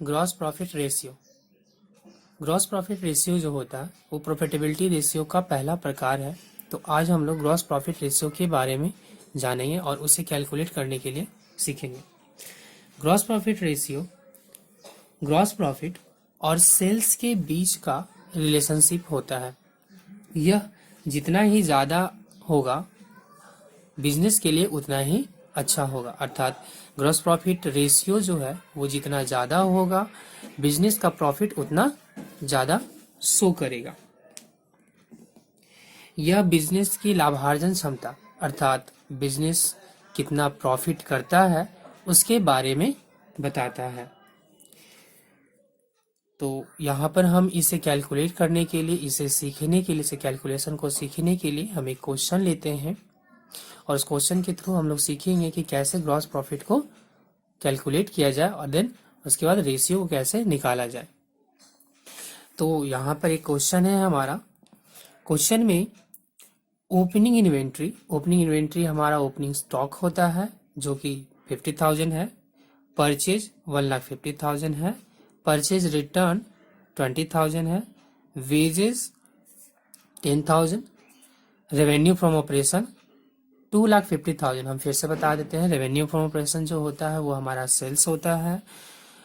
Gross profit ratio. Gross profit ratio जो होता है वो प्रॉफिटेबिलिटी रेशियो का पहला प्रकार है। तो आज हम लोग ग्रॉस प्रॉफिट रेशियो के बारे में जानेंगे और उसे कैलकुलेट करने के लिए सीखेंगे। Gross profit ratio gross profit और सेल्स के बीच का रिलेशनशिप होता है। यह जितना ही ज़्यादा होगा बिजनेस के लिए उतना ही अच्छा होगा, अर्थात ग्रॉस प्रॉफिट रेशियो जो है वो जितना ज़्यादा होगा बिजनेस का प्रॉफिट उतना ज़्यादा शो करेगा। यह बिजनेस की लाभार्जन क्षमता अर्थात बिजनेस कितना प्रॉफिट करता है उसके बारे में बताता है। तो यहाँ पर हम इसे कैलकुलेट करने के लिए, इसे सीखने के लिए, इसे कैलकुलेशन को सीखने के लिए हम एक क्वेश्चन लेते हैं और उस क्वेश्चन के थ्रू हम लोग सीखेंगे कि कैसे ग्रॉस प्रॉफिट को कैलकुलेट किया जाए और देन उसके बाद रेशियो को कैसे निकाला जाए। तो यहाँ पर एक क्वेश्चन है हमारा। क्वेश्चन में ओपनिंग इन्वेंट्री हमारा ओपनिंग स्टॉक होता है जो कि 50,000 है। परचेज 1,50,000 है। परचेज रिटर्न 20,000 है। वेजेस 10,000। Revenue from operation 2,50,000। हम फिर से बता देते हैं, रेवेन्यू फ्रॉम ऑपरेशन जो होता है वो हमारा सेल्स होता है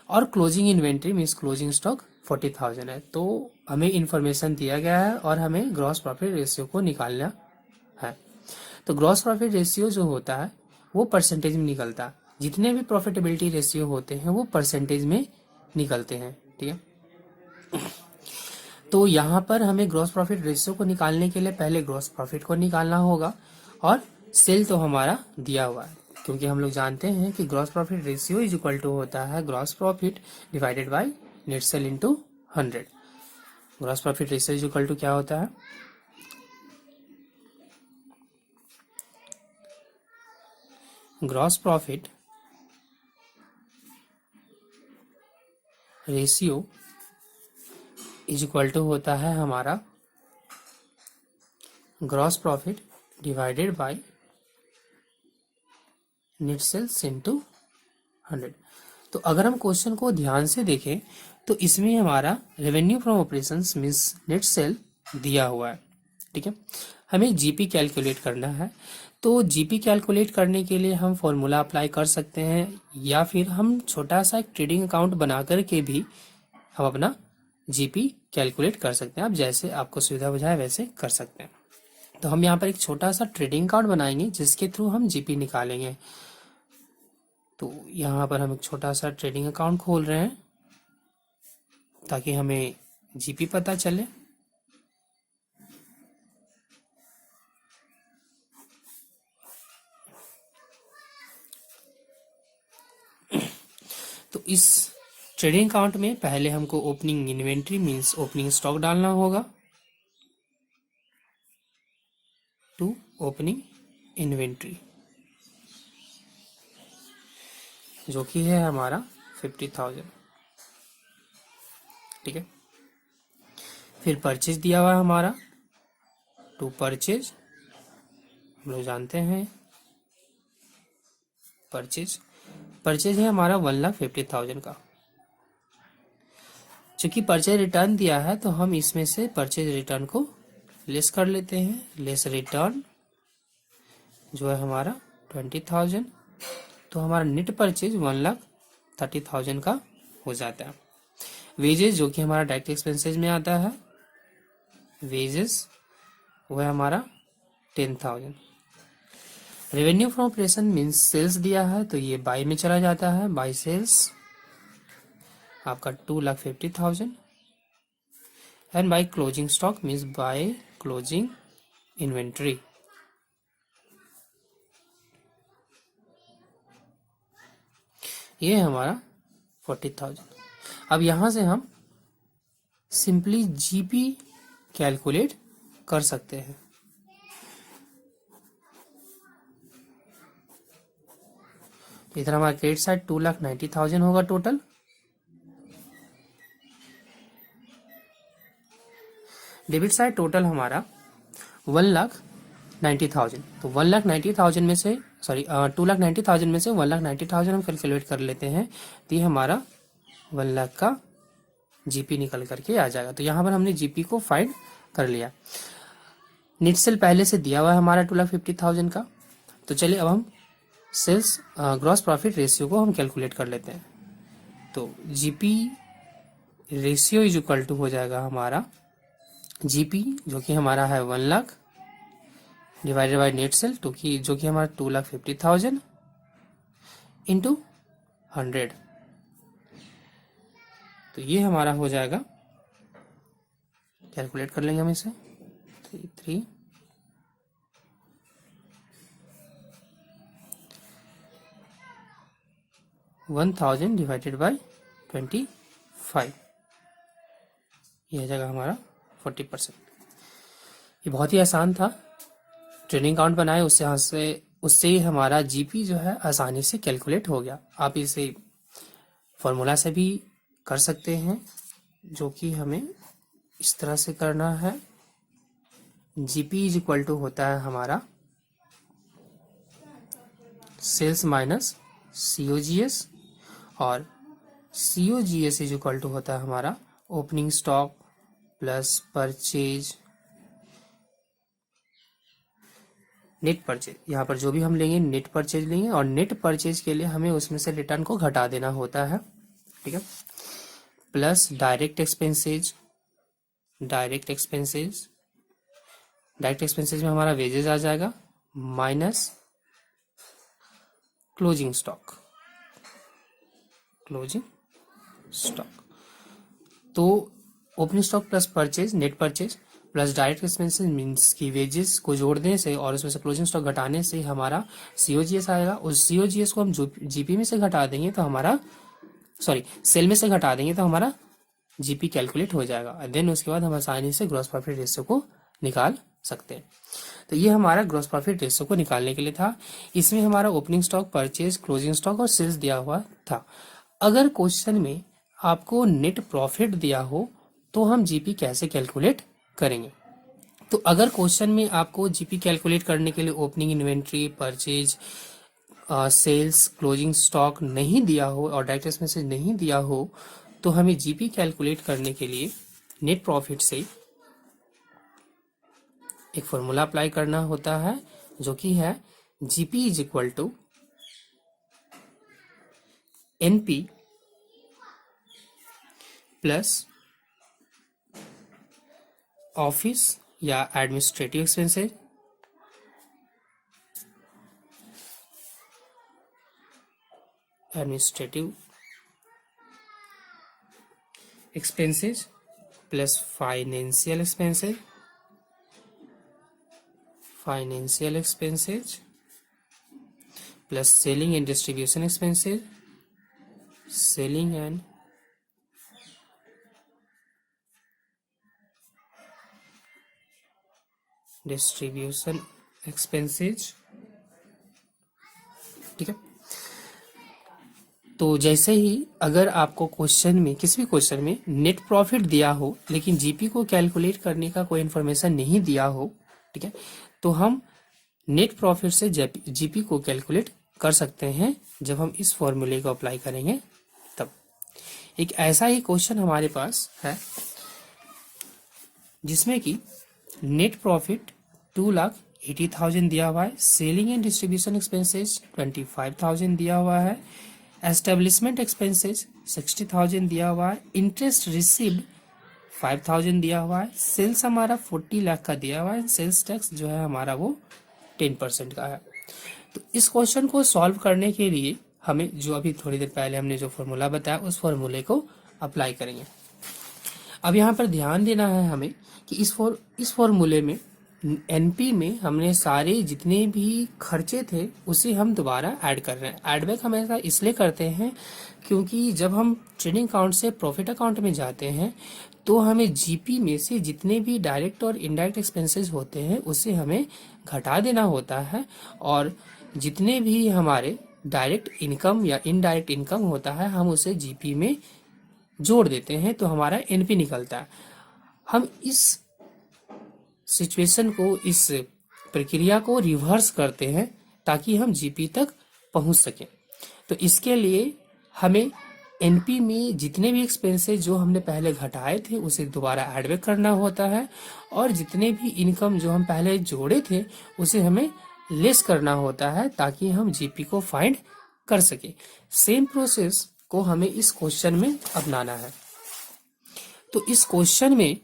और closing inventory means closing stock 40,000 है। तो हमें इंफॉर्मेशन दिया गया है और हमें ग्रॉस प्रॉफिट रेशियो को निकालना है। तो ग्रॉस प्रॉफिट रेशियो जो होता है वो परसेंटेज में निकलता है। जितने भी प्रॉफिटेबिलिटी रेशियो होते हैं वो परसेंटेज में निकलते हैं, ठीक है। तो यहाँ पर हमें ग्रॉस प्रॉफिट रेशियो को निकालने के लिए पहले ग्रॉस प्रॉफिट को निकालना होगा और सेल तो हमारा दिया हुआ है, क्योंकि हम लोग जानते हैं कि gross profit ratio is equal to होता है gross profit divided by net sale into 100। Gross profit ratio is equal to क्या होता है, gross profit ratio is equal to होता है हमारा gross profit divided by net sales into 100। तो अगर हम क्वेश्चन को ध्यान से देखें तो इसमें हमारा revenue from operations means net cell दिया हुआ है, ठीक है। हमें जीपी कैलकुलेट करना है। तो जीपी कैलकुलेट करने के लिए हम फॉर्मूला अप्लाई कर सकते हैं या फिर हम छोटा सा एक ट्रेडिंग अकाउंट बना करके भी हम अपना जीपी कैलकुलेट कर सकते हैं। आप जैसे आपको सुविधा बुझाए वैसे कर सकते हैं। तो हम यहाँ पर एक छोटा सा ट्रेडिंग अकाउंट बनाएंगे जिसके थ्रू हम जीपी निकालेंगे। तो यहाँ पर हम एक छोटा सा ट्रेडिंग अकाउंट खोल रहे हैं ताकि हमें जीपी पता चले। तो इस ट्रेडिंग अकाउंट में पहले हमको opening inventory means opening stock डालना होगा टू ओपनिंग इन्वेंट्री जो कि है हमारा 50,000, ठीक है। फिर परचेज दिया हुआ है हमारा टू परचेज, हम लोग जानते हैं परचेज है हमारा 1,50,000 का। चूंकि परचेज रिटर्न दिया है तो हम इसमें से परचेज रिटर्न को लेस कर लेते हैं। लेस रिटर्न जो है हमारा 20,000, तो हमारा नेट परचेज 1,30,000 का हो जाता है। वेजेस जो कि हमारा डायरेक्ट एक्सपेंसेस में आता है, वेजेस वो है हमारा 10,000। Revenue from operation means sales दिया है तो ये बाय में चला जाता है, बाय सेल्स आपका 2,50,000 and by closing stock means by closing inventory. ये हमारा 40,000। अब यहां से हम सिंपली जीपी कैलकुलेट कर सकते हैं। इधर हमारा क्रेडिट साइड 2,90,000 होगा टोटल। डेबिट साइड टोटल हमारा 1,90,000। तो 1,90,000 में से 2,90,000 में से 1,90,000 हम कैलकुलेट कर लेते हैं। तो ये हमारा 1 लाख का जीपी निकल करके आ जाएगा। तो यहाँ पर हमने जीपी को फाइंड कर लिया। नेट सेल पहले से दिया हुआ है हमारा 2,50,000 का। तो चलिए अब हम सेल्स ग्रॉस प्रॉफिट रेशियो को हम कैलकुलेट कर लेते हैं। तो GP ratio is equal to हो जाएगा हमारा जीपी जो कि हमारा है 1 lakh divided by net sale जो कि हमारा 2,50,000 इंटू 100। तो ये हमारा हो जाएगा, कैलकुलेट कर लेंगे हम इसे 1,000 डिवाइडेड बाई 25, ये हो जाएगा हमारा 40%। ये बहुत ही आसान था, ट्रेनिंग अकाउंट बनाए उससे ही हमारा जीपी जो है आसानी से कैलकुलेट हो गया। आप इसे फॉर्मूला से भी कर सकते हैं, जो कि हमें इस तरह से करना है। जीपी इज इक्वल टू होता है हमारा सेल्स माइनस सीओजीएस, और सीओजीएस इज इक्वल टू होता है हमारा opening stock plus purchase net purchase. यहाँ पर जो भी हम लेंगे नेट परचेज लेंगे, और नेट परचेज के लिए हमें उसमें से रिटर्न को घटा देना होता है, ठीक है। प्लस डायरेक्ट एक्सपेंसेज में हमारा वेजेस आ जाएगा, माइनस क्लोजिंग स्टॉक। तो opening stock plus purchase net purchase plus direct expenses means की वेजेस को जोड़ने से और उसमें से क्लोजिंग स्टॉक घटाने से हमारा सीओजीएस आएगा। उस सीओजीएस को हम जीपी में से घटा देंगे तो हमारा सेल में से घटा देंगे तो हमारा जीपी कैलकुलेट हो जाएगा। देन उसके बाद हम आसानी से ग्रॉस प्रॉफिट रेशियो को निकाल सकते हैं। तो ये हमारा ग्रॉस प्रॉफिट रेशियो को निकालने के लिए था। इसमें हमारा opening stock, purchase, closing stock और सेल्स दिया हुआ था। अगर क्वेश्चन में आपको नेट प्रॉफिट दिया हो तो हम जीपी कैसे कैलकुलेट करेंगे? तो अगर क्वेश्चन में आपको जीपी कैलकुलेट करने के लिए opening inventory, purchase, sales, closing stock नहीं दिया हो और डायरेक्ट एक्सपेंसेस नहीं दिया हो, तो हमें जीपी कैलकुलेट करने के लिए नेट प्रॉफिट से एक फॉर्मूला अप्लाई करना होता है, जो कि है GP is equal to NP plus office या administrative expenses plus financial expenses plus selling and distribution expenses ठीक है। तो जैसे ही अगर आपको क्वेश्चन में, किसी भी क्वेश्चन में नेट प्रॉफिट दिया हो लेकिन जीपी को कैलकुलेट करने का कोई इन्फॉर्मेशन नहीं दिया हो, ठीक है, तो हम नेट प्रॉफिट से जीपी को कैलकुलेट कर सकते हैं जब हम इस फॉर्मूले को अप्लाई करेंगे तब। एक ऐसा ही क्वेश्चन हमारे पास है जिसमें कि नेट प्रॉफिट 2,80,000 दिया हुआ है, सेलिंग एंड डिस्ट्रीब्यूशन एक्सपेंसेस 25,000 दिया हुआ है, एस्टेब्लिशमेंट एक्सपेंसेस 60,000 दिया हुआ है, इंटरेस्ट रिसीव्ड 5,000 दिया हुआ है, सेल्स हमारा 40 लाख का दिया हुआ है, सेल्स टैक्स जो है हमारा वो 10% का है। तो इस क्वेश्चन को सॉल्व करने के लिए हमें जो अभी थोड़ी देर पहले हमने जो फॉर्मूला बताया उस फॉर्मूले को अप्लाई करेंगे। अब यहाँ पर ध्यान देना है हमें कि इस फॉर्मूले में एनपी में हमने सारे जितने भी खर्चे थे उसे हम दोबारा ऐड कर रहे हैं। ऐड बैक हम ऐसा इसलिए करते हैं क्योंकि जब हम ट्रेडिंग अकाउंट से प्रॉफिट अकाउंट में जाते हैं तो हमें जीपी में से जितने भी डायरेक्ट और इनडायरेक्ट एक्सपेंसेस होते हैं उसे हमें घटा देना होता है, और जितने भी हमारे डायरेक्ट इनकम या इनडायरेक्ट इनकम होता है हम उसे जीपी में जोड़ देते हैं, तो हमारा एनपी निकलता है। हम इस सिचुएशन को, इस प्रक्रिया को रिवर्स करते हैं ताकि हम जीपी तक पहुंच सकें। तो इसके लिए हमें एनपी में जितने भी एक्सपेंसेस जो हमने पहले घटाए थे उसे दोबारा ऐड बैक करना होता है, और जितने भी इनकम जो हम पहले जोड़े थे उसे हमें लेस करना होता है ताकि हम जीपी को फाइंड कर सके। सेम प्रोसेस को हमें इस क्वेश्चन में अपनाना है। तो इस क्वेश्चन में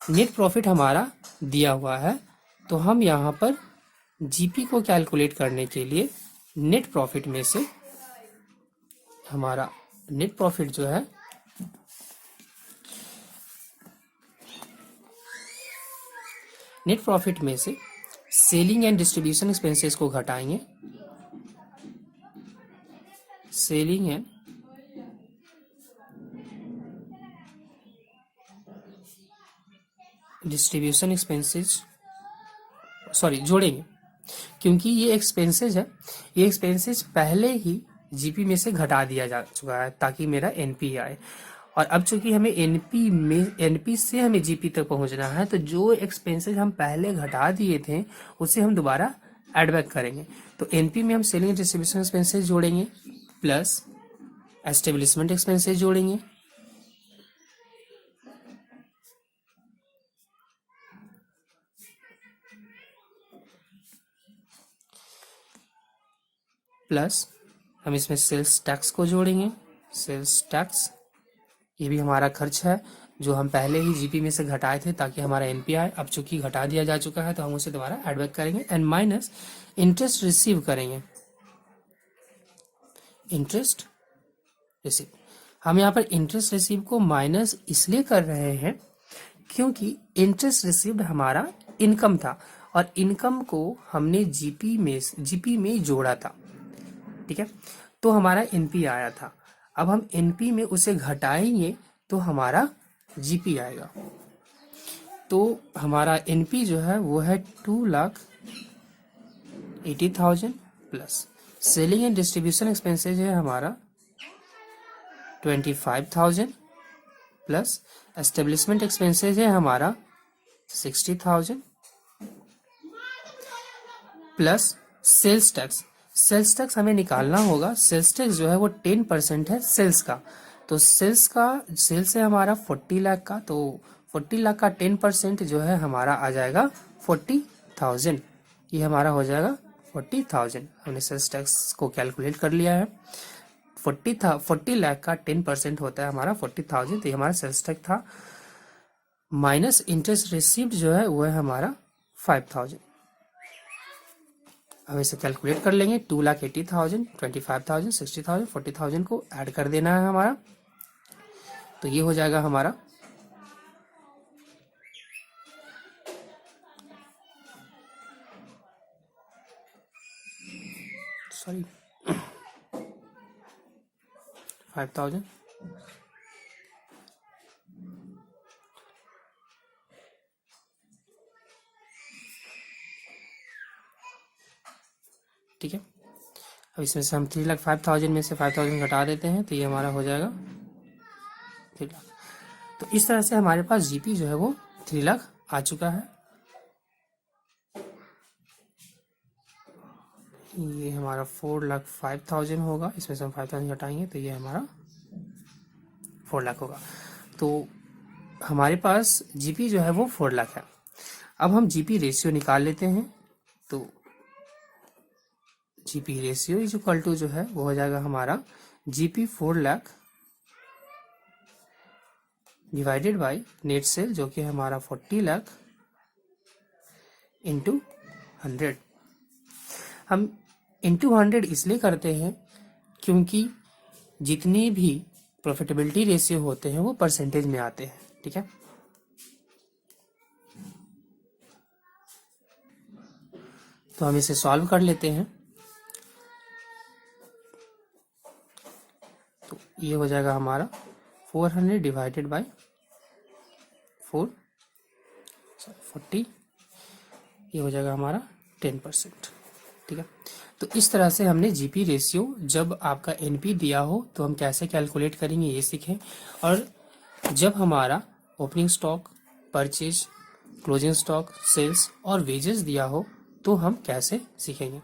नेट प्रॉफिट हमारा दिया हुआ है, तो हम यहाँ पर जीपी को कैलकुलेट करने के लिए नेट प्रॉफिट में से हमारा नेट प्रॉफिट जो है नेट प्रॉफिट में से सेलिंग एंड डिस्ट्रीब्यूशन एक्सपेंसेस को घटाएंगे। सेलिंग एंड डिस्ट्रीब्यूशन एक्सपेंसेस जोड़ेंगे, क्योंकि ये एक्सपेंसेस है, ये एक्सपेंसेस पहले ही जीपी में से घटा दिया जा चुका है ताकि मेरा एनपी आए। और अब चूंकि हमें एनपी से हमें जीपी तक पहुंचना है, तो जो एक्सपेंसेस हम पहले घटा दिए थे उसे हम दोबारा ऐड बैक करेंगे। तो एनपी में हम सेलिंग डिस्ट्रीब्यूशन एक्सपेंसेस जोड़ेंगे प्लस एस्टेब्लिशमेंट एक्सपेंसेस जोड़ेंगे, प्लस हम इसमें सेल्स टैक्स को जोड़ेंगे। सेल्स टैक्स ये भी हमारा खर्च है जो हम पहले ही जीपी में से घटाए थे ताकि हमारा एनपी आए। अब चूंकि घटा दिया जा चुका है तो हम उसे दोबारा ऐड बैक करेंगे। एंड माइनस इंटरेस्ट रिसीव करेंगे। इंटरेस्ट रिसीव, हम यहाँ पर इंटरेस्ट रिसीव को माइनस इसलिए कर रहे हैं क्योंकि इंटरेस्ट रिसीव्ड हमारा इनकम था और इनकम को हमने जीपी में जोड़ा था, ठीक है। तो हमारा एनपी आया था। अब हम एनपी में उसे घटाएंगे तो हमारा जीपी आएगा। तो हमारा एनपी जो है वो है 2,80,000 plus selling and distribution expenses है हमारा 25,000 प्लस एस्टेब्लिशमेंट एक्सपेंसेज है हमारा 60,000 plus sales tax. Sales tax हमें निकालना होगा। सेल्स टैक्स जो है वो 10% है सेल्स का। तो सेल्स है हमारा 40 लाख का, तो 40 लाख का 10% जो है हमारा आ जाएगा 40,000। ये हमारा हो जाएगा 40,000। हमने सेल्स टैक्स को कैलकुलेट कर लिया है। 40 लाख का 10% होता है हमारा 40,000। तो ये हमारा सेल्स टैक्स था। माइनस इंटरेस्ट रिसीव्ड जो है वो है हमारा 5,000। हम इसे कैलकुलेट कर लेंगे। 2,80,000, 25,000, 60,000, 40,000 को ऐड कर देना है हमारा। तो ये हो जाएगा हमारा 5,000 ठीक है। अब इसमें से हम 3,05,000 में से 5,000 घटा देते हैं तो ये हमारा हो जाएगा 3 लाख। तो इस तरह से हमारे पास जीपी जो है वो 3 लाख आ चुका है। ये हमारा 4,05,000 होगा। इसमें से हम 5,000 घटाएंगे तो ये हमारा 4 लाख होगा। तो हमारे पास जीपी जो है वो 4 लाख है। अब हम जीपी रेशियो निकाल लेते हैं। तो GP ratio is equal to जो है वो हो जाएगा हमारा GP 4 lakh divided by net sale जो कि हमारा 40 लाख इंटू 100। हम इंटू 100 इसलिए करते हैं क्योंकि जितने भी प्रॉफिटेबिलिटी रेशियो होते हैं वो परसेंटेज में आते हैं, ठीक है। तो हम इसे सॉल्व कर लेते हैं। तो ये हो जाएगा हमारा 400 डिवाइडेड बाय 40, ये हो जाएगा हमारा 10%, ठीक है। तो इस तरह से हमने जीपी रेशियो जब आपका एनपी दिया हो तो हम कैसे कैलकुलेट करेंगे ये सीखें, और जब हमारा opening stock, purchase, closing stock, sales और वेजेस दिया हो तो हम कैसे सीखेंगे।